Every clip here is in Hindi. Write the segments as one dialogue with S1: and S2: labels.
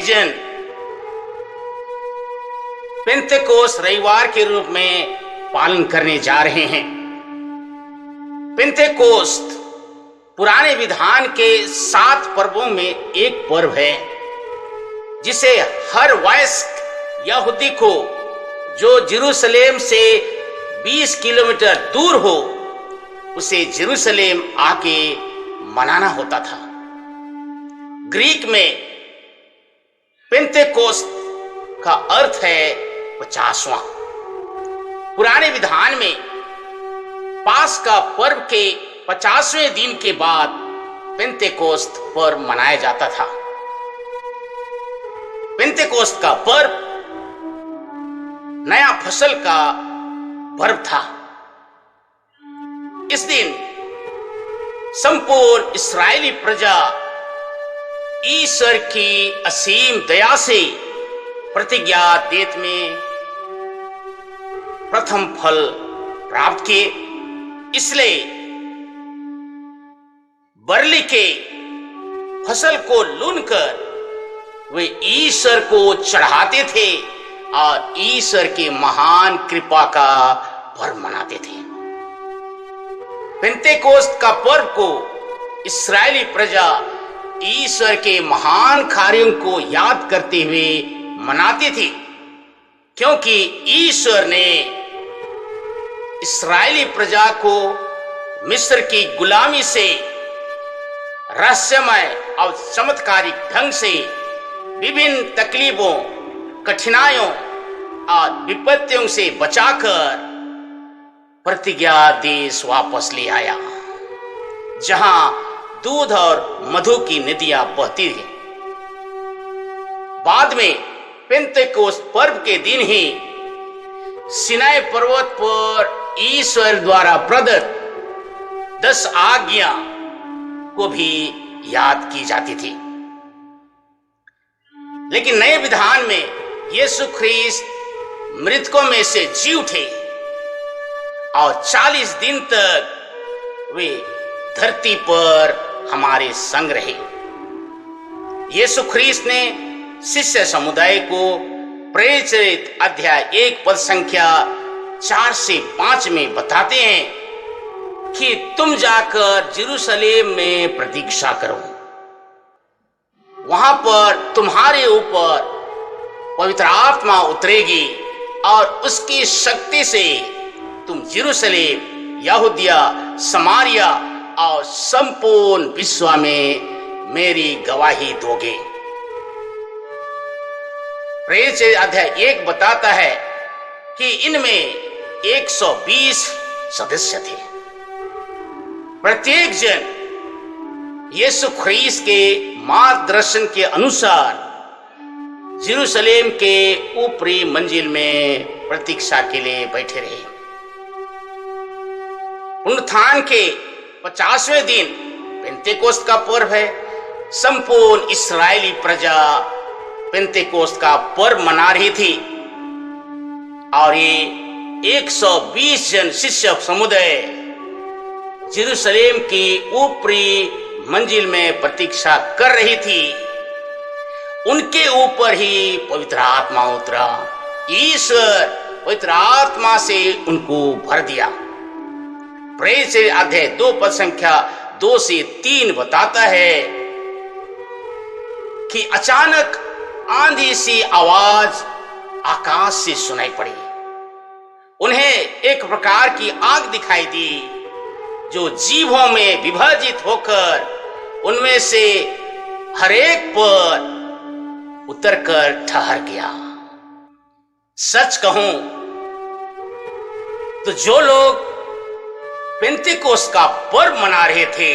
S1: जन पेंतेकोस्त रविवार के रूप में पालन करने जा रहे हैं। पेंतेकोस्त पुराने विधान के 7 पर्वों में एक पर्व है जिसे हर वयस्क यहूदी को जो यरूशलेम से 20 किलोमीटर दूर हो उसे यरूशलेम आके मनाना होता था। ग्रीक में पेंतेकोस्त का अर्थ है 50वां। पुराने विधान में पास्का पर्व के 50वें दिन के बाद पेंतेकोस्त पर्व मनाया जाता था। पेंतेकोस्त का पर्व नया फसल का पर्व था। इस दिन संपूर्ण इस्राएली प्रजा ईश्वर की असीम दया से प्रतिज्ञा देत में प्रथम फल प्राप्त किए। इसलिए बरली के फसल को लूनकर वे ईश्वर को चढ़ाते थे और ईश्वर के महान कृपा का पर्व मनाते थे। पेंतेकोस्त का पर्व को इस्राएली प्रजा ईश्वर के महान कार्यों को याद करते हुए मनाती थी, क्योंकि ईश्वर ने इस्राएली प्रजा को मिस्र की गुलामी से रहस्यमय और चमत्कारिक ढंग से विभिन्न तकलीफों, कठिनाइयों और विपत्तियों से बचाकर प्रतिज्ञा देश वापस ले आया, जहां दूध और मधु की नदियां बहती थी। बाद में पेंतेकोस्त पर्व के दिन ही सिनाई पर्वत पर ईश्वर द्वारा प्रदत्त 10 आज्ञा को भी याद की जाती थी। लेकिन नए विधान में यीशु ख्रीस्त मृतकों में से जी उठे और 40 दिन तक वे धरती पर हमारे संग रहे। यीशु ख्रीस्त ने शिष्य समुदाय को प्रेरित अध्याय 1 पद संख्या 4 से 5 में बताते हैं कि तुम जाकर यरूशलेम में प्रतीक्षा करो। वहां पर तुम्हारे ऊपर पवित्र आत्मा उतरेगी और उसकी शक्ति से तुम यरूशलेम, यहूदिया, समारिया और संपूर्ण विश्व में मेरी गवाही दोगे। प्रेरित अध्याय 1 बताता है कि इनमें 120 सदस्य थे। प्रत्येक जन यीशु ख्रीस्त के मार्गदर्शन के अनुसार यरूशलेम के ऊपरी मंजिल में प्रतीक्षा के लिए बैठे रहे। पुनरुत्थान के 50वें दिन पेंतेकोस्त का पर्व है। संपूर्ण इस्राएली प्रजा पेंतेकोस्त का पर्व मना रही थी और ये 120 जन शिष्य समुदाय यरूशलेम की ऊपरी मंजिल में प्रतीक्षा कर रही थी। उनके ऊपर ही पवित्र आत्मा उतरा। ईश्वर पवित्र आत्मा से उनको भर दिया। प्रेरित अध्याय 2 पद संख्या 2 से 3 बताता है कि अचानक आंधी सी आवाज आकाश से सुनाई पड़ी। उन्हें एक प्रकार की आग दिखाई दी जो जीवों में विभाजित होकर उनमें से हरेक पर उतरकर ठहर गया। सच कहूं तो जो लोग पेंतेकोस्त का पर्व मना रहे थे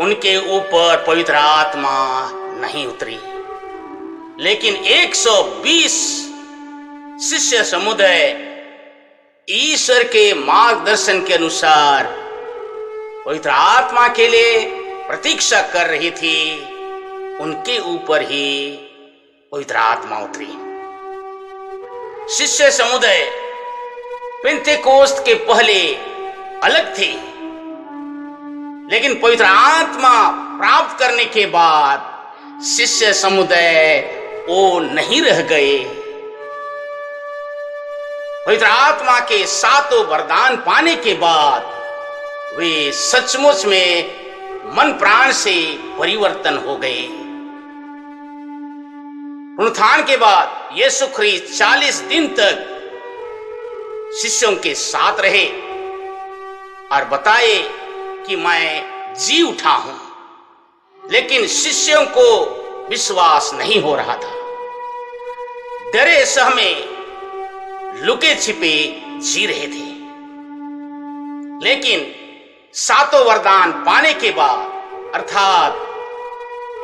S1: उनके ऊपर पवित्र आत्मा नहीं उतरी, लेकिन 120 शिष्य समुदाय ईश्वर के मार्गदर्शन के अनुसार पवित्र आत्मा के लिए प्रतीक्षा कर रही थी। उनके ऊपर ही पवित्र आत्मा उतरी। शिष्य समुदाय पेंतेकोस्त के पहले अलग थे, लेकिन पवित्र आत्मा प्राप्त करने के बाद शिष्य समुदाय वो नहीं रह गए। पवित्र आत्मा के सातों वरदान पाने के बाद वे सचमुच में मन प्राण से परिवर्तन हो गए। पुनरुत्थान के बाद यीशु ख्रीस्त 40 दिन तक शिष्यों के साथ रहे और बताए कि मैं जी उठा हूं, लेकिन शिष्यों को विश्वास नहीं हो रहा था। डरे सहमे लुके छिपे जी रहे थे। लेकिन सातों वरदान पाने के बाद अर्थात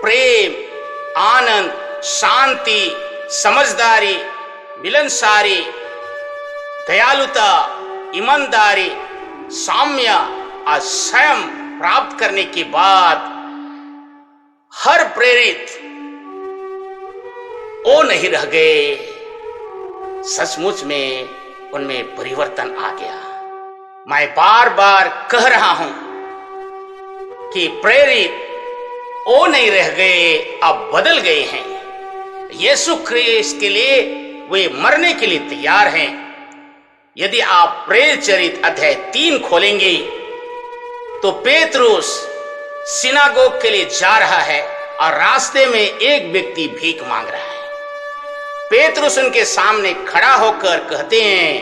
S1: प्रेम, आनंद, शांति, समझदारी, मिलनसारी, दयालुता, ईमानदारी, साम्य और संयम प्राप्त करने के बाद हर प्रेरित वो नहीं रह गए। सचमुच में उनमें परिवर्तन आ गया। मैं बार बार कह रहा हूं कि प्रेरित वो नहीं रह गए, अब बदल गए हैं। यीशु ख्रीस्त के लिए वे मरने के लिए तैयार हैं। यदि आप प्रेरित चरित्र अध्याय 3 खोलेंगे तो पेतरुस सिनागोग के लिए जा रहा है और रास्ते में एक व्यक्ति भीख मांग रहा है। पेतरुस उनके सामने खड़ा होकर कहते हैं,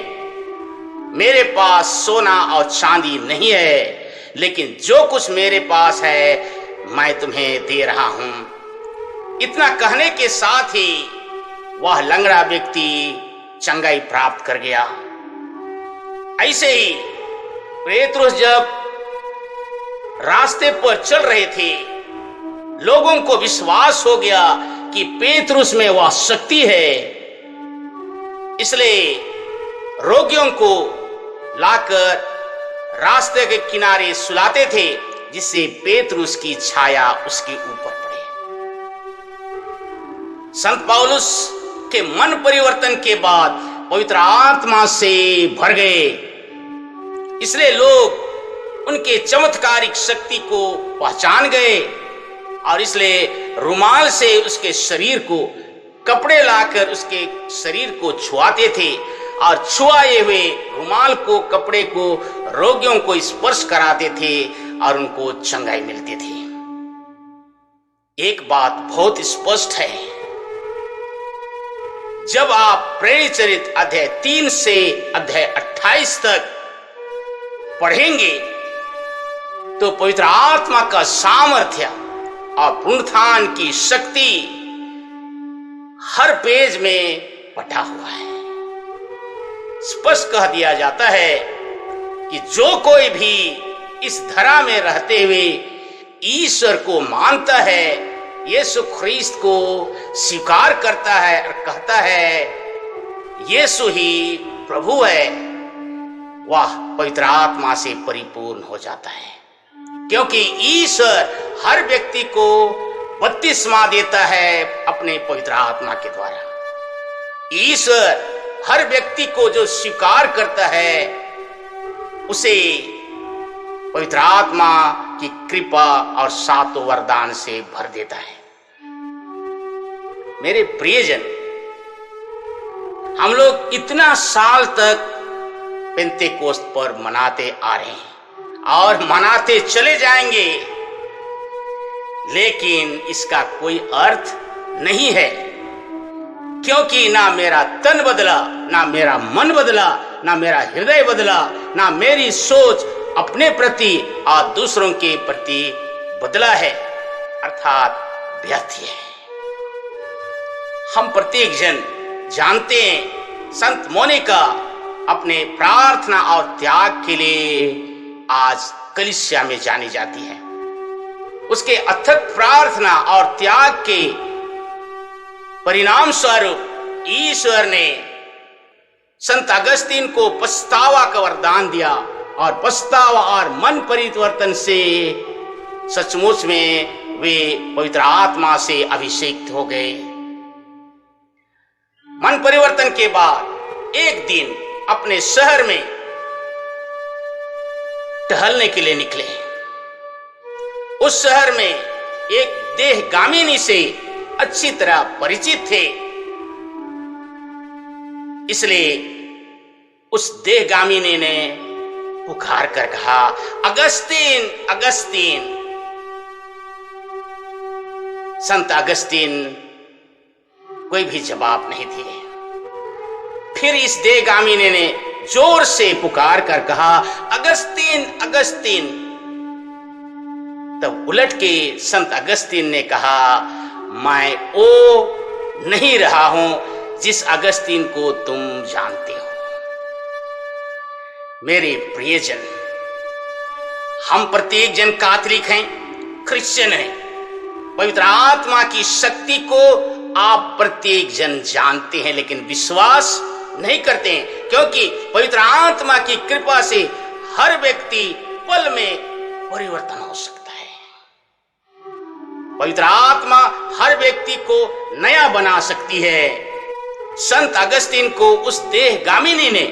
S1: मेरे पास सोना और चांदी नहीं है, लेकिन जो कुछ मेरे पास है मैं तुम्हें दे रहा हूं। इतना कहने के साथ ही वह लंगड़ा व्यक्ति चंगाई प्राप्त कर गया। ऐसे ही पेतरुस जब रास्ते पर चल रहे थे, लोगों को विश्वास हो गया कि पेतरुस में वह शक्ति है। इसलिए रोगियों को लाकर रास्ते के किनारे सुलाते थे, जिससे पेतरुस की छाया उसके ऊपर पड़े। संत पौलुस के मन परिवर्तन के बाद पवित्र आत्मा से भर गए। इसलिए लोग उनके चमत्कारिक शक्ति को पहचान गए और इसलिए रुमाल से उसके शरीर को कपड़े लाकर उसके शरीर को छुआते थे और छुआए हुए रुमाल को, कपड़े को रोगियों को स्पर्श कराते थे और उनको चंगाई मिलती थी। एक बात बहुत स्पष्ट है, जब आप प्रेरित चरित्र अध्याय 3 से अध्याय 28 तक पढ़ेंगे तो पवित्र आत्मा का सामर्थ्य और पुनरुत्थान की शक्ति हर पेज में पटा हुआ है। स्पष्ट कह दिया जाता है कि जो कोई भी इस धरा में रहते हुए ईश्वर को मानता है, यीशु ख्रीस्त को स्वीकार करता है और कहता है यीशु ही प्रभु है, वह पवित्र आत्मा से परिपूर्ण हो जाता है। क्योंकि ईश्वर हर व्यक्ति को बपतिस्मा देता है अपने पवित्र आत्मा के द्वारा। ईश्वर हर व्यक्ति को जो स्वीकार करता है उसे पवित्र आत्मा की कृपा और सातों वरदान से भर देता है। मेरे प्रियजन, हम लोग इतना साल तक पेंतेकोस्त पर्व मनाते आ रहे हैं और मनाते चले जाएंगे, लेकिन इसका कोई अर्थ नहीं है, क्योंकि ना मेरा तन बदला, ना मेरा मन बदला, ना मेरा हृदय बदला, ना मेरी सोच अपने प्रति और दूसरों के प्रति बदला है, अर्थात व्यर्थ है। हम प्रत्येक जन जानते हैं संत मोनिका अपने प्रार्थना और त्याग के लिए आज कलीसिया में जानी जाती है। उसके अथक प्रार्थना और त्याग के परिणाम स्वरूप ईश्वर ने संत अगस्तीन को पछतावा का वरदान दिया और पछतावा और मन परिवर्तन से सचमुच में वे पवित्र आत्मा से अभिषेक हो गए। मन परिवर्तन के बाद एक दिन अपने शहर में टहलने के लिए निकले। उस शहर में एक देहगामिनी से अच्छी तरह परिचित थे। इसलिए उस देहगामिनी ने पुकार कर कहा, अगस्तीन, अगस्तीन। संत अगस्तीन कोई भी जवाब नहीं दिए। फिर इस देहगामिनी ने जोर से पुकार कर कहा, अगस्तीन, अगस्तीन। तब उलट के संत अगस्तीन ने कहा, मैं वो नहीं रहा हूं जिस अगस्तीन को तुम जानते हो। मेरे प्रियजन, हम प्रत्येक जन कैथोलिक हैं, क्रिश्चियन हैं। पवित्र आत्मा की शक्ति को आप प्रत्येक जन जानते हैं, लेकिन विश्वास नहीं करते हैं, क्योंकि पवित्र आत्मा की कृपा से हर व्यक्ति पल में परिवर्तन हो सकता है। पवित्र आत्मा हर व्यक्ति को नया बना सकती है। संत अगस्तीन को उस देहगामिनी ने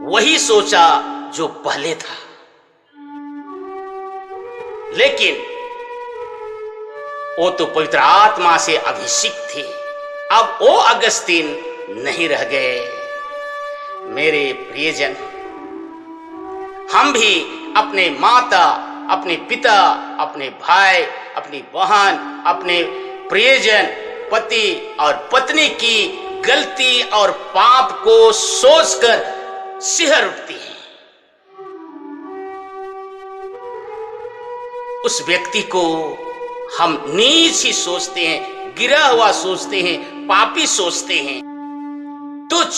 S1: वही सोचा जो पहले था, लेकिन वो तो पवित्र आत्मा से अभिषिक्त थे। अब वो अगस्तीन नहीं रह गए। मेरे प्रियजन, हम भी अपने माता, अपने पिता, अपने भाई, अपनी बहन, अपने प्रियजन, पति और पत्नी की गलती और पाप को सोचकर सिहर उठती हैं। उस व्यक्ति को हम नीच ही सोचते हैं, गिरा हुआ सोचते हैं, पापी सोचते हैं, तुच्छ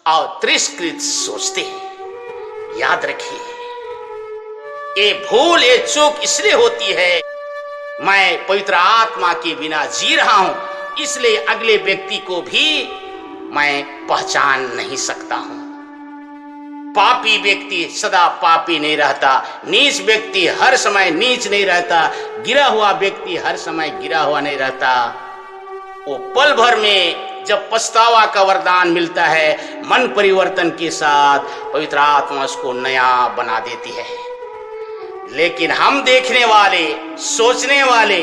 S1: और तिरस्कृत सोचते हैं। याद रखिए, ये भूल, ये चूक इसलिए होती है, मैं पवित्र आत्मा के बिना जी रहा हूं, इसलिए अगले व्यक्ति को भी मैं पहचान नहीं सकता हूं। पापी व्यक्ति सदा पापी नहीं रहता, नीच व्यक्ति हर समय नीच नहीं रहता, गिरा हुआ व्यक्ति हर समय गिरा हुआ नहीं रहता। वो पल भर में जब पछतावा का वरदान मिलता है, मन परिवर्तन के साथ पवित्र आत्मा उसको नया बना देती है। लेकिन हम देखने वाले, सोचने वाले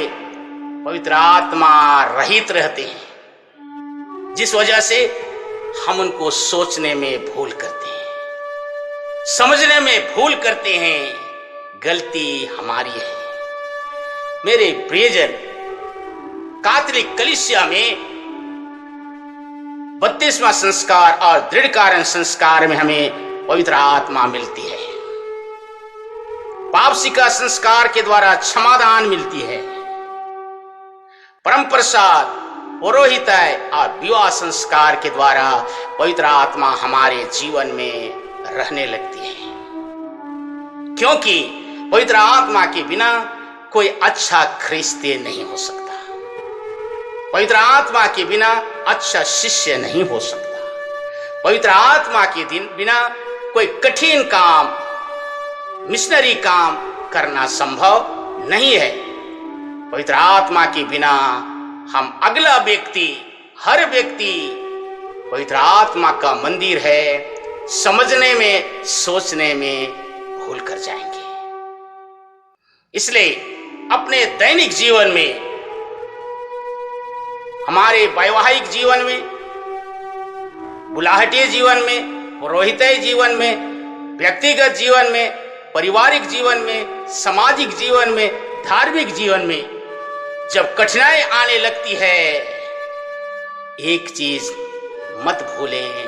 S1: पवित्र आत्मा रहित रहते हैं, जिस वजह से हम उनको सोचने में भूल करते हैं, समझने में भूल करते हैं। गलती हमारी है। मेरे प्रियजन, कैथोलिक कलीसिया में 32वां संस्कार और दृढ़ीकरण संस्कार में हमें पवित्र आत्मा मिलती है। पापसिका संस्कार के द्वारा क्षमादान मिलती है। परम प्रसाद, पुरोहिताय और विवाह संस्कार के द्वारा पवित्र आत्मा हमारे जीवन में रहने लगती है, क्योंकि पवित्र आत्मा के बिना कोई अच्छा ख्रिस्ती नहीं हो सकता। पवित्र आत्मा के बिना अच्छा शिष्य नहीं हो सकता। पवित्र आत्मा के बिना कोई कठिन काम, मिशनरी काम करना संभव नहीं है। पवित्र आत्मा के बिना हम अगला व्यक्ति, हर व्यक्ति पवित्र आत्मा का मंदिर है, समझने में, सोचने में भूल कर जाएंगे। इसलिए अपने दैनिक जीवन में, हमारे वैवाहिक जीवन में, बुलाहटीय जीवन में, पुरोहितीय जीवन में, व्यक्तिगत जीवन में, पारिवारिक जीवन में, सामाजिक जीवन में, धार्मिक जीवन में जब कठिनाई आने लगती है, एक चीज मत भूलें,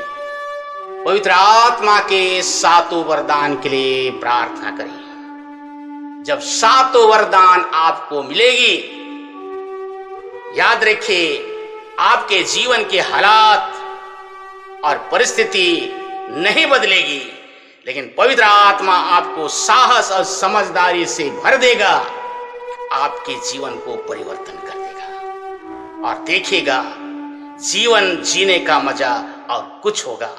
S1: पवित्र आत्मा के 7 वरदान के लिए प्रार्थना करें। जब 7 वरदान आपको मिलेगी, याद रखिए, आपके जीवन के हालात और परिस्थिति नहीं बदलेगी, लेकिन पवित्र आत्मा आपको साहस और समझदारी से भर देगा, आपके जीवन को परिवर्तन कर देगा और देखिएगा जीवन जीने का मजा और कुछ होगा।